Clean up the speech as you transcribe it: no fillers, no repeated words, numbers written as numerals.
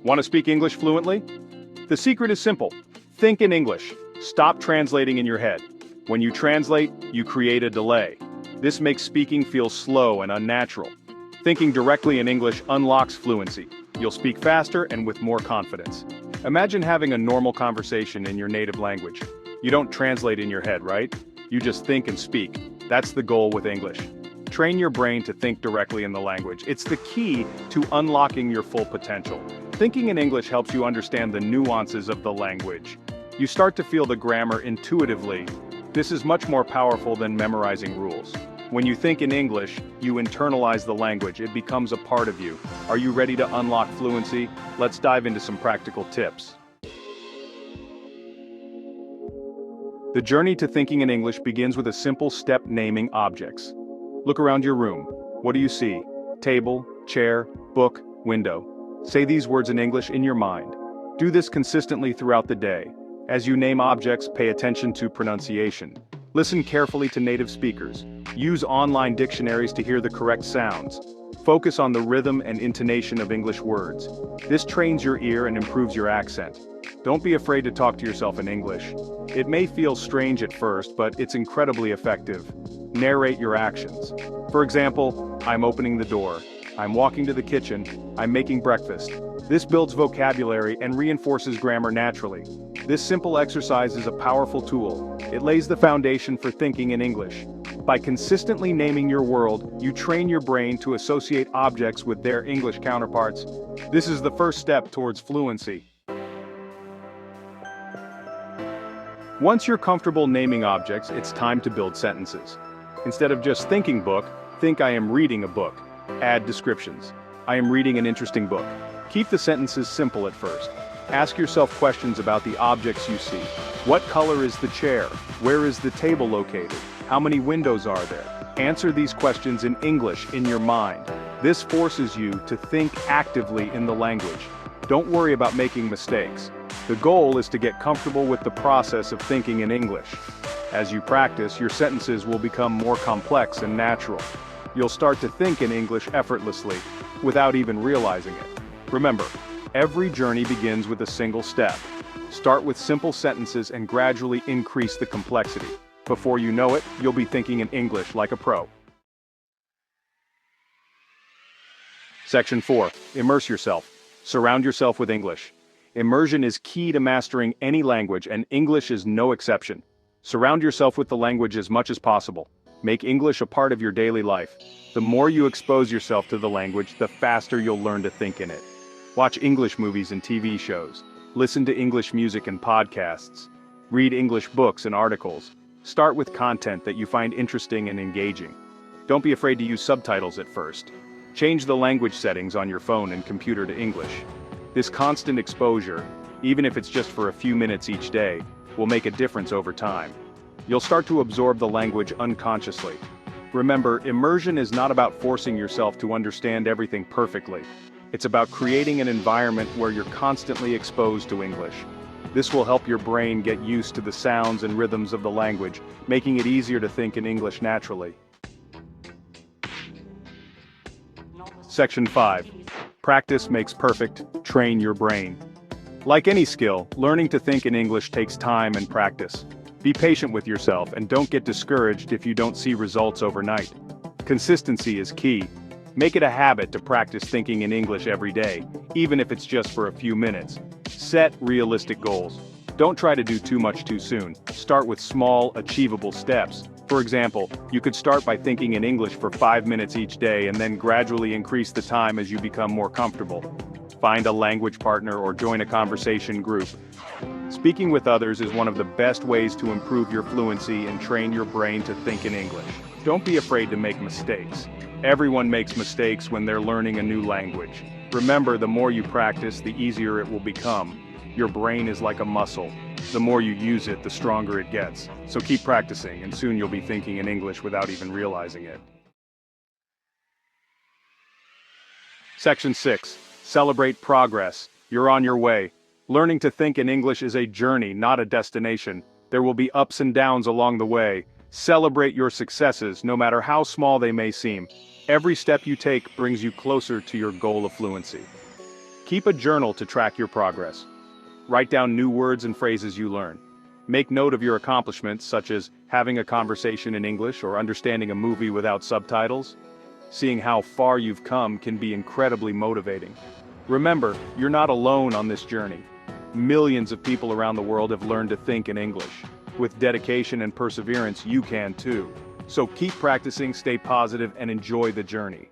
Want to speak English fluently? The secret is simple. Think in English. Stop translating in your head. When you translate, you create a delay. This makes speaking feel slow and unnatural. Thinking directly in English unlocks fluency. You'll speak faster and with more confidence. Imagine having a normal conversation in your native language. You don't translate in your head, right? You just think and speak. That's the goal with English. Train your brain to think directly in the language. It's the key to unlocking your full potential. Thinking in English helps you understand the nuances of the language. You start to feel the grammar intuitively. This is much more powerful than memorizing rules. When you think in English, you internalize the language. It becomes a part of you. Are you ready to unlock fluency? Let's dive into some practical tips. The journey to thinking in English begins with a simple step: naming objects. Look around your room. What do you see? Table, chair, book, window. Say these words in English in your mind. Do this consistently throughout the day. As you name objects, pay attention to pronunciation. Listen carefully to native speakers. Use online dictionaries to hear the correct sounds. Focus on the rhythm and intonation of English words. This trains your ear and improves your accent. Don't be afraid to talk to yourself in English. It may feel strange at first, but it's incredibly effective. Narrate your actions. For example, I'm opening the door. I'm walking to the kitchen. I'm making breakfast. This builds vocabulary and reinforces grammar naturally. This simple exercise is a powerful tool. It lays the foundation for thinking in English. By consistently naming your world, you train your brain to associate objects with their English counterparts. This is the first step towards fluency. Once you're comfortable naming objects, it's time to build sentences. Instead of just thinking book, think I am reading a book. Add descriptions. I am reading an interesting book. Keep the sentences simple at first. Ask yourself questions about the objects you see. What color is the chair? Where is the table located? How many windows are there? Answer these questions in English in your mind. This forces you to think actively in the language. Don't worry about making mistakes. The goal is to get comfortable with the process of thinking in English. As you practice, your sentences will become more complex and natural. You'll start to think in English effortlessly, without even realizing it. Remember, every journey begins with a single step. Start with simple sentences and gradually increase the complexity. Before you know it, you'll be thinking in English like a pro. Section 4. Immerse yourself. Surround yourself with English. Immersion is key to mastering any language, and English is no exception. Surround yourself with the language as much as possible. Make English a part of your daily life. The more you expose yourself to the language, the faster you'll learn to think in it. Watch English movies and TV shows. Listen to English music and podcasts. Read English books and articles. Start with content that you find interesting and engaging. Don't be afraid to use subtitles at first. Change the language settings on your phone and computer to English. This constant exposure, even if it's just for a few minutes each day, will make a difference over time. You'll start to absorb the language unconsciously. Remember, immersion is not about forcing yourself to understand everything perfectly. It's about creating an environment where you're constantly exposed to English. This will help your brain get used to the sounds and rhythms of the language, making it easier to think in English naturally. Section 5. Practice makes perfect. Train your brain. Like any skill, learning to think in English takes time and practice. Be patient with yourself and don't get discouraged if you don't see results overnight. Consistency is key. Make it a habit to practice thinking in English every day, even if it's just for a few minutes. Set realistic goals. Don't try to do too much too soon. Start with small, achievable steps. For example, you could start by thinking in English for 5 minutes each day and then gradually increase the time as you become more comfortable. Find a language partner or join a conversation group. Speaking with others is one of the best ways to improve your fluency and train your brain to think in English. Don't be afraid to make mistakes. Everyone makes mistakes when they're learning a new language. Remember, the more you practice, the easier it will become. Your brain is like a muscle. The more you use it, the stronger it gets. So keep practicing, and soon you'll be thinking in English without even realizing it. Section 6. Celebrate progress. You're on your way. Learning to think in English is a journey, not a destination. There will be ups and downs along the way. Celebrate your successes, no matter how small they may seem. Every step you take brings you closer to your goal of fluency. Keep a journal to track your progress. Write down new words and phrases you learn. Make note of your accomplishments, such as having a conversation in English or understanding a movie without subtitles. Seeing how far you've come can be incredibly motivating. Remember, you're not alone on this journey. Millions of people around the world have learned to think in English. With dedication and perseverance, you can too. So keep practicing, stay positive, and enjoy the journey.